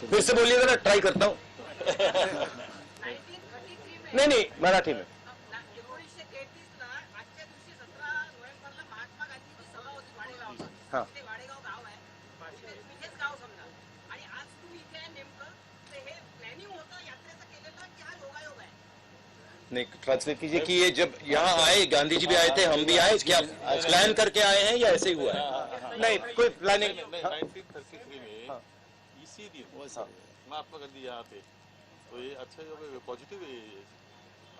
फिर से बोलिएगा ना, ट्राई करता हूँ। नहीं नहीं, मराठी में। हाँ, नहीं ट्रांसलेट कीजिए कि ये जब यहाँ आए, गांधी जी भी आए थे, हम भी आए, क्या प्लान करके आए हैं या ऐसे ही हुआ है? नहीं, कोई प्लानिंग। 1933 में इसी दिन महात्मा गांधी यहाँ थे, तो ये अच्छा पॉजिटिव है।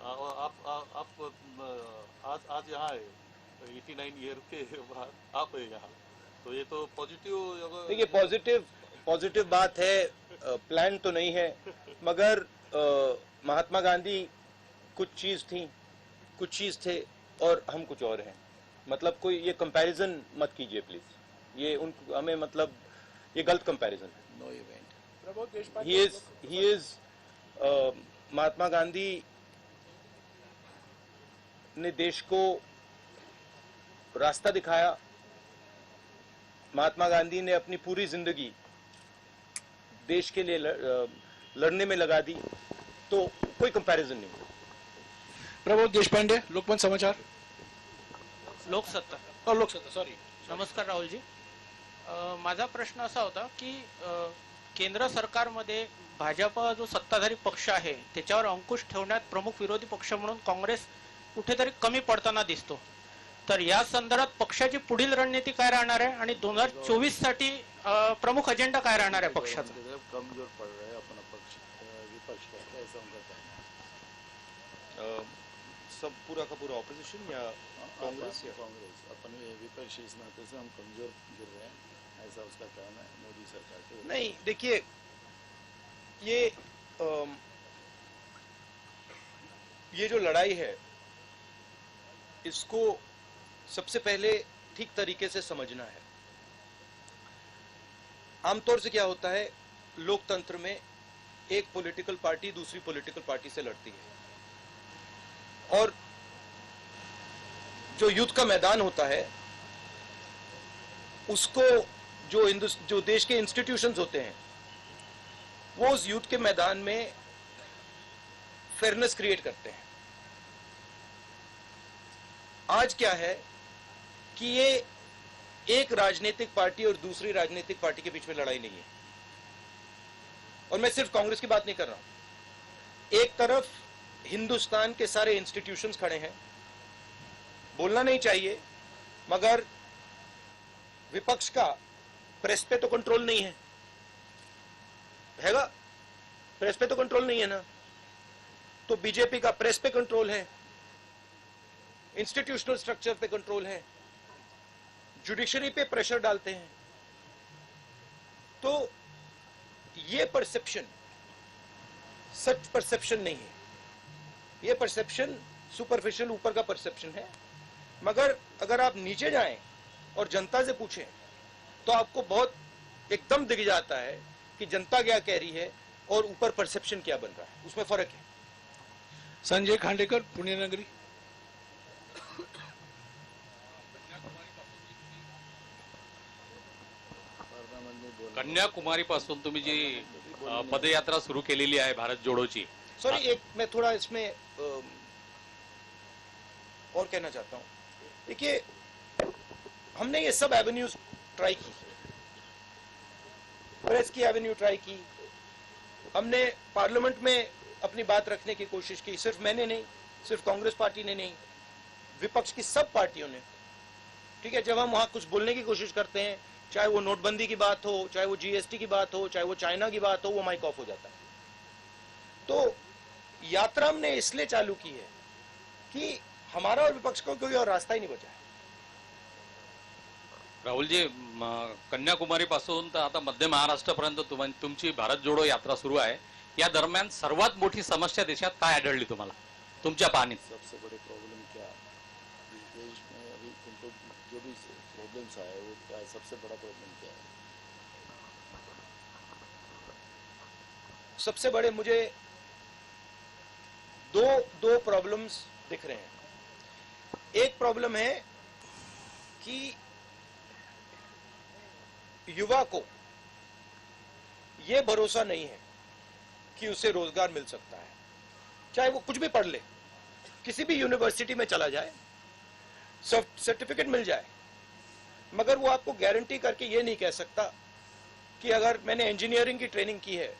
और आप आज यहाँ है 89 ईयर के बाद आप है यहाँ, तो ये तो पॉजिटिव। देखिए, पॉजिटिव बात है। प्लान तो नहीं है, मगर महात्मा गांधी कुछ चीज थी, कुछ चीज थे, और हम कुछ और हैं। मतलब कोई ये कंपैरिजन मत कीजिए प्लीज, ये उन हमें मतलब ये गलत कंपैरिजन है। No event. He is Mahatma Gandhi ने देश को रास्ता दिखाया। महात्मा गांधी ने अपनी पूरी जिंदगी देश के लिए लड़ने में लगा दी, तो कोई कंपैरिजन नहीं। प्रबोध देशपांडे, लोकमत समाचार। लोकसत्ता सॉरी। नमस्कार राहुलजी, माझा प्रश्न असा होता की केंद्र सरकारमध्ये भाजपा जो सत्ताधारी पक्ष आहे त्याच्यावर अंकुश ठेवण्यात प्रमुख विरोधी पक्ष म्हणून काँग्रेस कुठेतरी कमी पडताना दिसतो, तर या संदर्भात पक्षाची पुढील रणनीती काय राहणार आहे आणि 2024 साठी प्रमुख अजेंडा काय राहणार आहे पक्षाचा? कमजोर पड़ रहा है अपना पक्ष, विपक्ष का, ऐसा उनका कहना है। सब पूरा का पूरा ऑपोजिशन या कांग्रेस अपन विपक्षी इस नाते से हम कमजोर गिर रहे हैं, ऐसा उसका कहना है मोदी सरकार को। नहीं, देखिए ये जो लड़ाई है, इसको सबसे पहले ठीक तरीके से समझना है। आमतौर से क्या होता है, लोकतंत्र में एक पॉलिटिकल पार्टी दूसरी पॉलिटिकल पार्टी से लड़ती है, और जो युद्ध का मैदान होता है उसको जो देश के इंस्टीट्यूशंस होते हैं वो उस युद्ध के मैदान में फेयरनेस क्रिएट करते हैं। आज क्या है कि ये एक राजनीतिक पार्टी और दूसरी राजनीतिक पार्टी के बीच में लड़ाई नहीं है, और मैं सिर्फ कांग्रेस की बात नहीं कर रहा हूं। एक तरफ हिंदुस्तान के सारे इंस्टीट्यूशंस खड़े हैं, बोलना नहीं चाहिए, मगर विपक्ष का प्रेस पे तो कंट्रोल नहीं है, हैगा? प्रेस पे तो कंट्रोल नहीं है ना, तो बीजेपी का प्रेस पे कंट्रोल है, इंस्टीट्यूशनल स्ट्रक्चर पे कंट्रोल है, जुडिशरी पे प्रेशर डालते हैं। तो ये परसेप्शन सच परसेप्शन नहीं है, ये परसेप्शन सुपरफिशियल ऊपर का परसेप्शन है। मगर अगर आप नीचे जाएं और जनता से पूछें तो आपको बहुत एकदम दिख जाता है कि जनता क्या कह रही है और ऊपर परसेप्शन क्या बन रहा है, उसमें फर्क है। संजय खांडेकर, पुणे नगरी। कन्याकुमारी पासून तुम्ही जी पदयात्रा सुरू केलेली आहे भारत जोडोची, सॉरी, एक मैं थोड़ा इसमें और कहना चाहता हूं। देखिए, हमने ये सब एवेन्यूज ट्राई की, प्रेस की एवेन्यू ट्राई की, हमने पार्लियामेंट में अपनी बात रखने की कोशिश की। सिर्फ मैंने नहीं, सिर्फ कांग्रेस पार्टी ने नहीं, विपक्ष की सब पार्टियों ने। ठीक है, जब हम वहां कुछ बोलने की कोशिश करते हैं, चाहे वो नोटबंदी की बात हो, चाहे वो जीएसटी की बात हो, चाहे वो चाइना की बात हो, वो माइक ऑफ हो जाता है। तो यात्रा हमने इसलिए चालू की है कि हमारा और विपक्ष को कोई और रास्ता ही नहीं बचा है। राहुलजी, कन्याकुमारी पासून तर आता मध्य महाराष्ट्रापर्यंत तुमची भारत जोडो यात्रा सुरू आहे। या दरम्यान सर्वात मोठी समस्या देशात काय आढळली तुम्हाला तुमच्या पाहणीत? सबसे बड़ी प्रॉब्लम क्या देश में अभी तुमको जो भी प्रॉब्लम्स आए वो क्या, सबसे बड़ा प्रॉब्लम क्या है? सबसे बड़े मुझे दो प्रॉब्लम्स दिख रहे हैं। एक प्रॉब्लम है कि युवा को यह भरोसा नहीं है कि उसे रोजगार मिल सकता है, चाहे वो कुछ भी पढ़ ले, किसी भी यूनिवर्सिटी में चला जाए, सर्टिफिकेट मिल जाए, मगर वो आपको गारंटी करके ये नहीं कह सकता कि अगर मैंने इंजीनियरिंग की ट्रेनिंग की है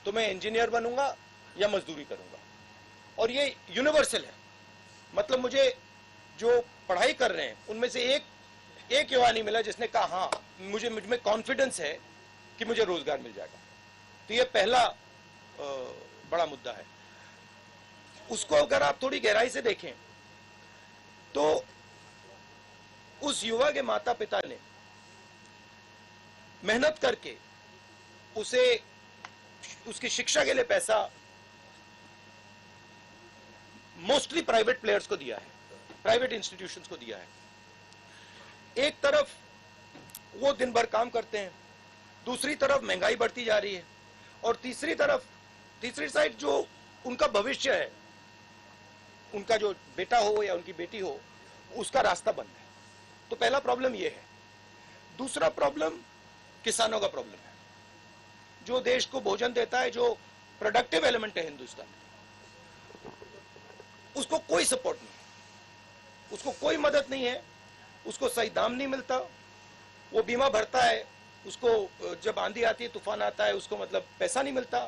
तो मैं इंजीनियर बनूंगा या मजदूरी करूंगा। और ये यूनिवर्सल है, मतलब मुझे जो पढ़ाई कर रहे हैं उनमें से एक युवा नहीं मिला जिसने कहा हाँ मुझ में कॉन्फिडेंस है कि मुझे रोजगार मिल जाएगा। तो ये पहला बड़ा मुद्दा है। उसको अगर आप थोड़ी गहराई से देखें तो उस युवा के माता पिता ने मेहनत करके उसे उसकी शिक्षा के लिए पैसा मोस्टली प्राइवेट प्लेयर्स को दिया है, प्राइवेट इंस्टीट्यूशंस को दिया है। एक तरफ वो दिन भर काम करते हैं, दूसरी तरफ महंगाई बढ़ती जा रही है, और तीसरी साइड जो उनका भविष्य है, उनका जो बेटा हो या उनकी बेटी हो, उसका रास्ता बंद है। तो पहला प्रॉब्लम ये है। दूसरा प्रॉब्लम किसानों का प्रॉब्लम है। जो देश को भोजन देता है, जो प्रोडक्टिव एलिमेंट है हिंदुस्तान, उसको कोई सपोर्ट नहीं, उसको कोई मदद नहीं है, उसको सही दाम नहीं मिलता। वो बीमा भरता है, उसको जब आंधी आती है, तूफान आता है, उसको मतलब पैसा नहीं मिलता,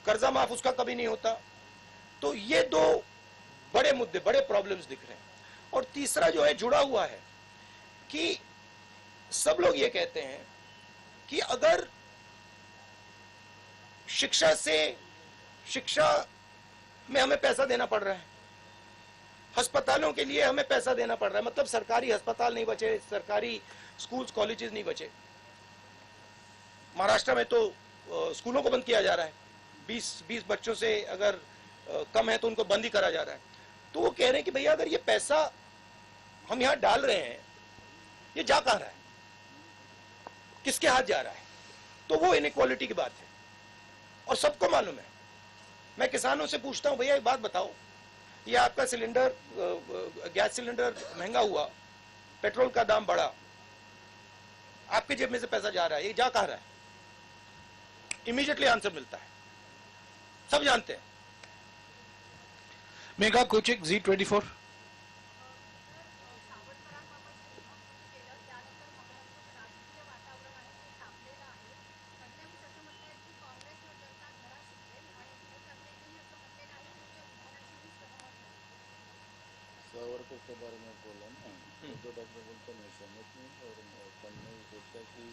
कर्जा माफ उसका कभी नहीं होता। तो ये दो बड़े मुद्दे, बड़े प्रॉब्लम्स दिख रहे हैं। और तीसरा जो है जुड़ा हुआ है कि सब लोग ये कहते हैं कि अगर शिक्षा में हमें पैसा देना पड़ रहा है, अस्पतालों के लिए हमें पैसा देना पड़ रहा है, मतलब सरकारी अस्पताल नहीं बचे, सरकारी स्कूल्स कॉलेजेस नहीं बचे। महाराष्ट्र में तो स्कूलों को बंद किया जा रहा है, 20 बच्चों से अगर कम है तो उनको बंद ही करा जा रहा है। तो वो कह रहे हैं कि भैया अगर ये पैसा हम यहां डाल रहे हैं, ये जा कहां रहा है, किसके हाथ जा रहा है? तो वो इनइक्वालिटी की बात है और सबको मालूम है। मैं किसानों से पूछता हूं, भैया एक बात बताओ, ये आपका सिलेंडर, गैस सिलेंडर महंगा हुआ, पेट्रोल का दाम बढ़ा, आपके जेब में से पैसा जा रहा है, ये जा कहां रहा है? इमीडिएटली आंसर मिलता है, सब जानते हैं। Mega कोचिक Z24। सावरकर के बारे में बोला ना, तो डॉक्टर बोलते मैं सहमत नहीं, और पढ़ने में सोचता कि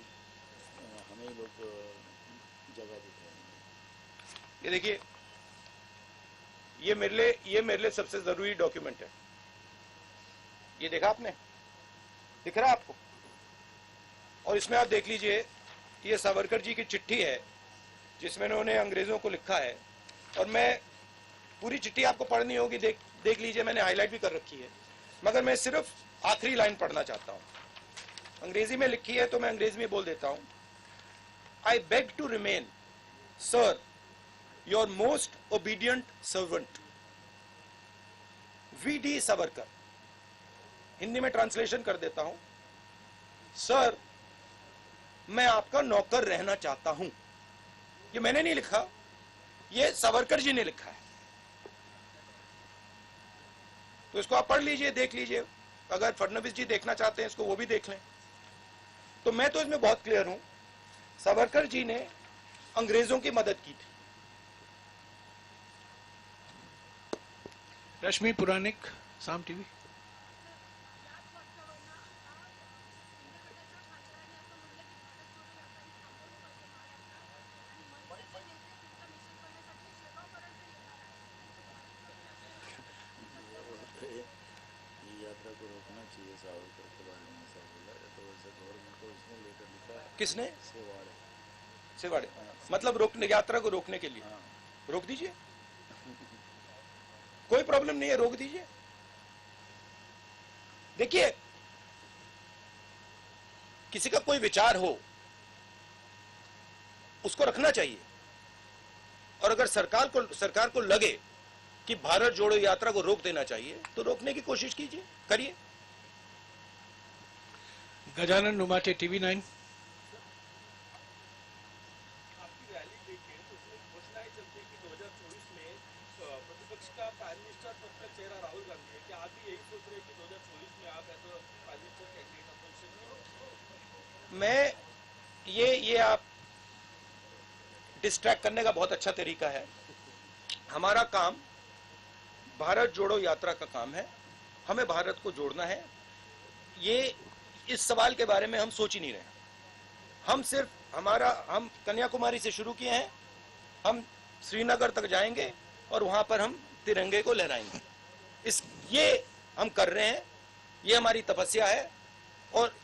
हमें लोग जगह दिखाएंगे। ये देखिए, ये मेरे लिए सबसे जरूरी डॉक्यूमेंट है। ये देखा आपने, दिख रहा है आपको? और इसमें आप देख लीजिए, ये सावरकर जी की चिट्ठी है जिसमें उन्होंने अंग्रेजों को लिखा है। और मैं पूरी चिट्ठी आपको पढ़नी होगी, देख लीजिए, मैंने हाईलाइट भी कर रखी है, मगर मैं सिर्फ आखिरी लाइन पढ़ना चाहता हूं। अंग्रेजी में लिखी है तो मैं अंग्रेजी में बोल देता हूं। I beg to remain sir your most obedient servant V.D. Savarkar. Hindi में ट्रांसलेशन कर देता हूं, सर मैं आपका नौकर रहना चाहता हूं। ये मैंने नहीं लिखा, ये सावरकर जी ने लिखा है। तो इसको आप पढ़ लीजिए, देख लीजिए। अगर फडणवीस जी देखना चाहते हैं इसको, वो भी देख लें। तो मैं तो इसमें बहुत क्लियर हूं, सावरकर जी ने अंग्रेजों की मदद की थी। रश्मि पुराणिक, साम टीवी। यात्रा को रोकना चाहिए, सावरकर के बारे में ऐसा बोला है, तो वैसे गवर्नमेंट को इसने लेटर लिखा। किसने? सेवाड़े। मतलब रोकने, यात्रा को रोकने के लिए। हाँ। रोक दीजिए, कोई प्रॉब्लम नहीं है, रोक दीजिए। देखिए, किसी का कोई विचार हो उसको रखना चाहिए, और अगर सरकार को लगे कि भारत जोड़ो यात्रा को रोक देना चाहिए तो रोकने की कोशिश कीजिए, करिए। गजानन नुमाटे, TV9। सबका चेहरा राहुल गांधी है, क्या आप भी यही सोच रहे हैं कि 2024 में आप as a prime minister candidate opposition में? मैं ये आप डिस्ट्रैक्ट करने का बहुत अच्छा तरीका है। हमारा काम भारत जोड़ो यात्रा का काम है, हमें भारत को जोड़ना है। ये इस सवाल के बारे में हम सोच ही नहीं रहे। हम सिर्फ हम कन्याकुमारी से शुरू किए हैं, हम श्रीनगर तक जाएंगे और वहां पर हम तिरंगे को लहराएंगे। ये हम कर रहे हैं, ये हमारी तपस्या है और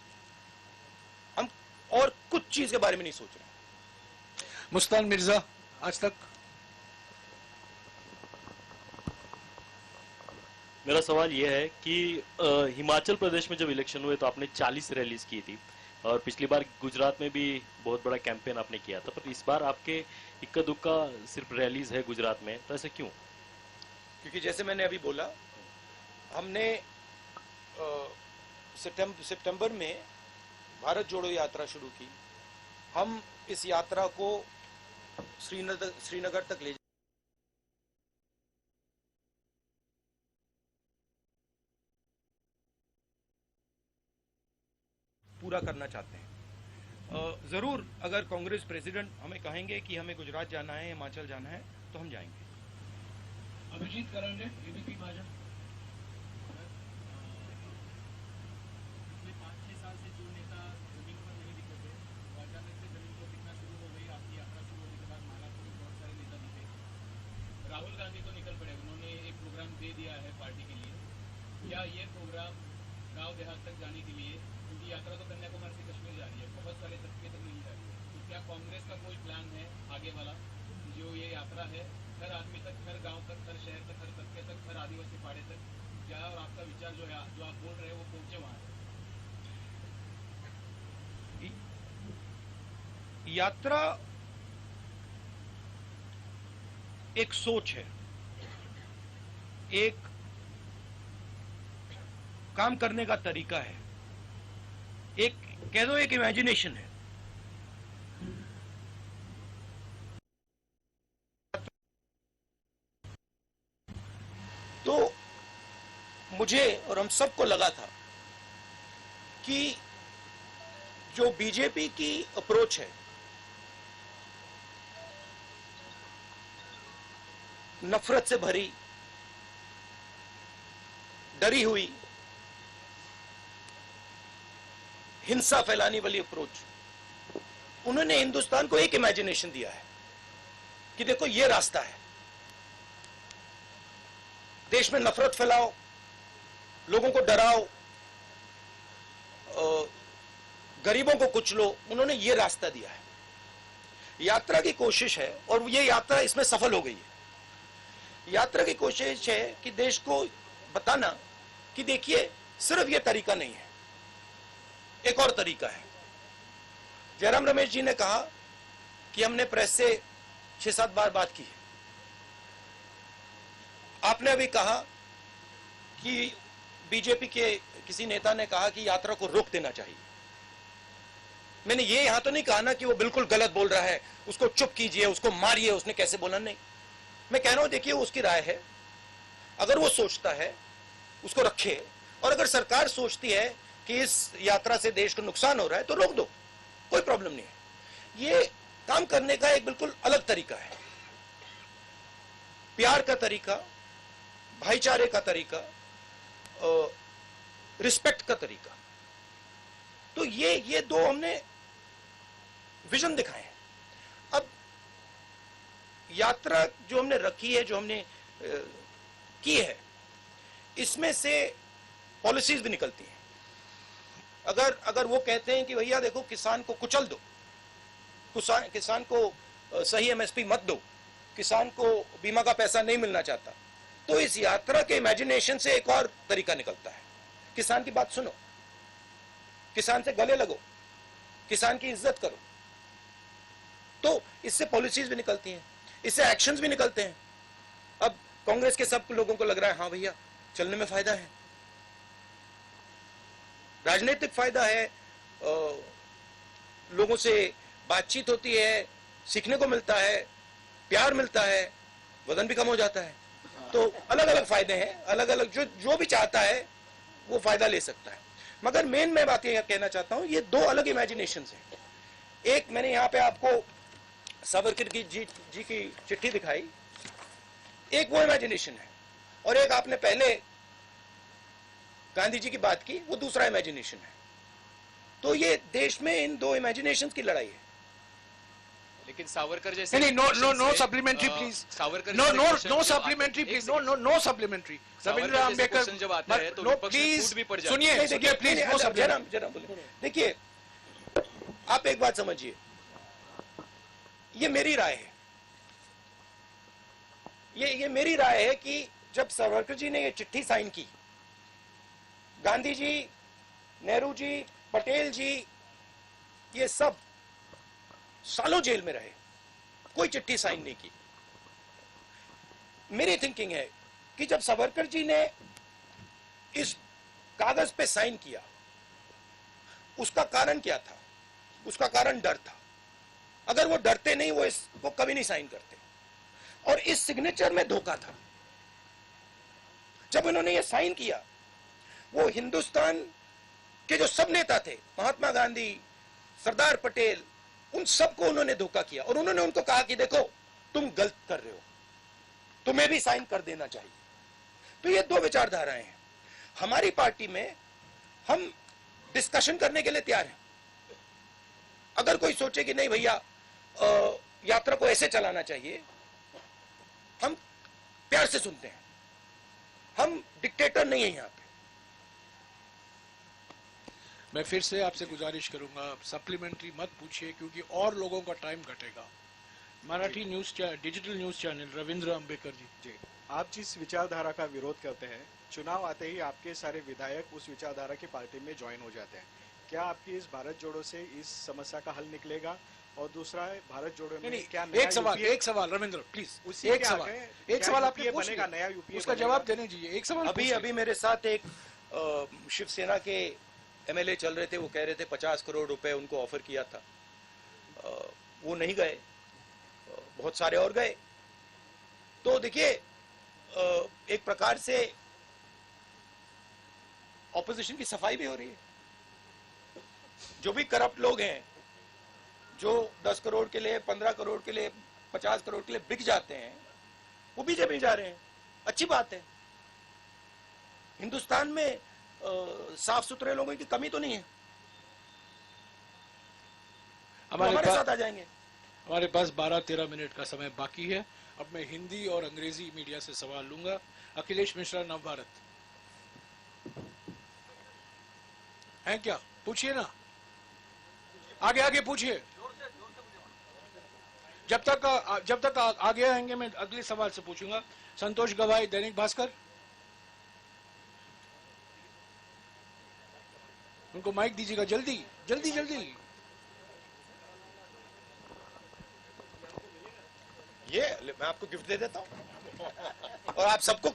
हम और कुछ चीज के बारे में नहीं सोच रहे। मुस्तान मिर्जा, आज तक। मेरा सवाल यह है कि हिमाचल प्रदेश में जब इलेक्शन हुए तो आपने 40 रैलीज की थी और पिछली बार गुजरात में भी बहुत बड़ा कैंपेन आपने किया था, पर इस बार आपके इक्का दुक्का सिर्फ रैलीज है गुजरात में, तो ऐसे क्यों? क्योंकि जैसे मैंने अभी बोला, हमने सितंबर में भारत जोड़ो यात्रा शुरू की। हम इस यात्रा को श्रीनगर तक ले पूरा करना चाहते हैं। जरूर अगर कांग्रेस प्रेसिडेंट हमें कहेंगे कि हमें गुजरात जाना है, हिमाचल जाना है, तो हम जाएंगे। अभिजीत करंडे, एबीपी भाजपा। राहुल गांधी तो निकल पड़े, उन्होंने एक प्रोग्राम दे दिया है पार्टी के लिए। क्या ये प्रोग्राम गांव देहात तक जाने के लिए, क्योंकि यात्रा तो कन्याकुमारी से कश्मीर जा रही है, बहुत सारे तबके तक नहीं जा रही है, तो क्या कांग्रेस का कोई प्लान है आगे वाला, जो ये यात्रा है हर आदमी तक, हर गांव तक, हर शहर तक, हर तबके तक, हर आदिवासी पाड़े तक, क्या और आपका विचार जो है, जो आप बोल रहे हैं वो पहुंचे वहां? यात्रा एक सोच है, एक काम करने का तरीका है, एक कह दो एक इमेजिनेशन है। तो मुझे और हम सबको लगा था कि जो बीजेपी की अप्रोच है, नफरत से भरी, डरी हुई, हिंसा फैलाने वाली अप्रोच, उन्होंने हिंदुस्तान को एक इमेजिनेशन दिया है कि देखो ये रास्ता है, देश में नफरत फैलाओ, लोगों को डराओ, गरीबों को कुचलो। उन्होंने ये रास्ता दिया है। यात्रा की कोशिश है और ये यात्रा इसमें सफल हो गई है। यात्रा की कोशिश है कि देश को बताना कि देखिए सिर्फ ये तरीका नहीं है, एक और तरीका है। जयराम रमेश जी ने कहा कि हमने प्रेस से 6-7 बार बात की है। आपने अभी कहा कि बीजेपी के किसी नेता ने कहा कि यात्रा को रोक देना चाहिए। मैंने ये यहां तो नहीं कहा ना कि वो बिल्कुल गलत बोल रहा है, उसको चुप कीजिए, उसको मारिए, उसने कैसे बोला, नहीं। मैं कह रहा हूं देखिए उसकी राय है, अगर वो सोचता है उसको रखे, और अगर सरकार सोचती है कि इस यात्रा से देश को नुकसान हो रहा है तो रोक दो, कोई प्रॉब्लम नहीं है। ये काम करने का एक बिल्कुल अलग तरीका है, प्यार का तरीका, भाईचारे का तरीका, रिस्पेक्ट का तरीका। तो ये दो हमने विजन दिखाए हैं। अब यात्रा जो हमने रखी है, जो हमने की है, इसमें से पॉलिसीज भी निकलती हैं। अगर वो कहते हैं कि भैया देखो किसान को कुचल दो, किसान को सही एमएसपी मत दो, किसान को बीमा का पैसा नहीं मिलना चाहता, तो इस यात्रा के इमेजिनेशन से एक और तरीका निकलता है। किसान की बात सुनो, किसान से गले लगो, किसान की इज्जत करो। तो इससे पॉलिसीज भी निकलती हैं, इससे एक्शंस भी निकलते हैं। अब कांग्रेस के सब लोगों को लग रहा है हाँ भैया चलने में फायदा है, राजनीतिक फायदा है, लोगों से बातचीत होती है, सीखने को मिलता है, प्यार मिलता है, वजन भी कम हो जाता है। तो अलग अलग फायदे हैं, अलग अलग जो भी चाहता है वो फायदा ले सकता है। मगर मेन मैं बात ये कहना चाहता हूं, ये दो अलग इमेजिनेशन हैं। एक मैंने यहाँ पे आपको सावरकर जी की चिट्ठी दिखाई, एक वो इमेजिनेशन है, और एक आपने पहले गांधी जी की बात की, वो दूसरा इमेजिनेशन है। तो ये देश में इन दो इमेजिनेशन की लड़ाई है। लेकिन सावरकर जैसे नहीं, no supplementary please, Savarkar no supplementary please, no supplementary. Ravindra Ambedkar जब आता है तो नो विपक्ष में प्लीज फूट भी पड़ जाती है। सुनिए सुनिए प्लीज, नो सप्लीमेंट्री। जरा बोले, देखिए आप एक बात समझिए, ये मेरी राय है, ये मेरी राय है कि जब सावरकर जी ने ये चिट्ठी साइन की, गांधी जी, नेहरू जी, पटेल जी, ये सब सालों जेल में रहे, कोई चिट्ठी साइन नहीं की। मेरी थिंकिंग है कि जब सावरकर जी ने इस कागज पे साइन किया, उसका कारण क्या था? उसका कारण डर था। अगर वो डरते नहीं, वो इसको कभी नहीं साइन करते। और इस सिग्नेचर में धोखा था। जब उन्होंने ये साइन किया, वो हिंदुस्तान के जो सब नेता थे, महात्मा गांधी, सरदार पटेल, उन सबको उन्होंने धोखा किया, और उन्होंने उनको कहा कि देखो तुम गलत कर रहे हो, तुम्हें भी साइन कर देना चाहिए। तो ये दो विचारधाराएं हैं। हमारी पार्टी में हम डिस्कशन करने के लिए तैयार हैं। अगर कोई सोचे कि नहीं भैया यात्रा को ऐसे चलाना चाहिए, हम प्यार से सुनते हैं। हम डिक्टेटर नहीं है यहाँ पे। मैं फिर से आपसे गुजारिश करूंगा, सप्लीमेंट्री मत पूछिए, क्योंकि और लोगों का टाइम घटेगा। Marathi news digital news channel, Ravindra Ambedkar ji. आप जिस विचारधारा का विरोध करते हैं, चुनाव आते ही आपके सारे विधायक उस विचारधारा की पार्टी में ज्वाइन हो जाते हैं। क्या आपकी इस भारत जोड़ो से इस समस्या का हल निकलेगा? और दूसरा है, भारत जोड़ो में क्या नया एक सवाल रविंद्र प्लीज, एक सवाल आपने पूछ बनेगा, नया यूपीए उसका जवाब देने दीजिए। एक सवाल अभी मेरे साथ एक शिवसेना के एमएलए चल रहे थे, वो कह रहे थे 50 करोड़ रुपए उनको ऑफर किया था, वो नहीं गए, बहुत सारे और गए। तो देखिए, एक प्रकार से ऑपोजिशन की सफाई भी हो रही है। जो भी करप्ट लोग हैं, जो 10 करोड़ के लिए, 15 करोड़ के लिए, 50 करोड़ के लिए बिक जाते हैं, वो बीजेपी जा रहे हैं। अच्छी बात है। हिंदुस्तान में साफ सुथरे लोगों की कमी तो नहीं है, हमारे साथ आ जाएंगे। हमारे पास 12-13 मिनट का समय बाकी है। अब मैं हिंदी और अंग्रेजी मीडिया से सवाल लूंगा। अखिलेश मिश्रा, नवभारत हैं क्या? पूछिए ना, आगे पूछिए। जब तक आगे आएंगे मैं अगले सवाल से पूछूंगा। संतोष गवाई, दैनिक भास्कर, उनको माइक दीजिएगा, जल्दी। ये मैं आपको गिफ्ट दे देता हूं और आप सबको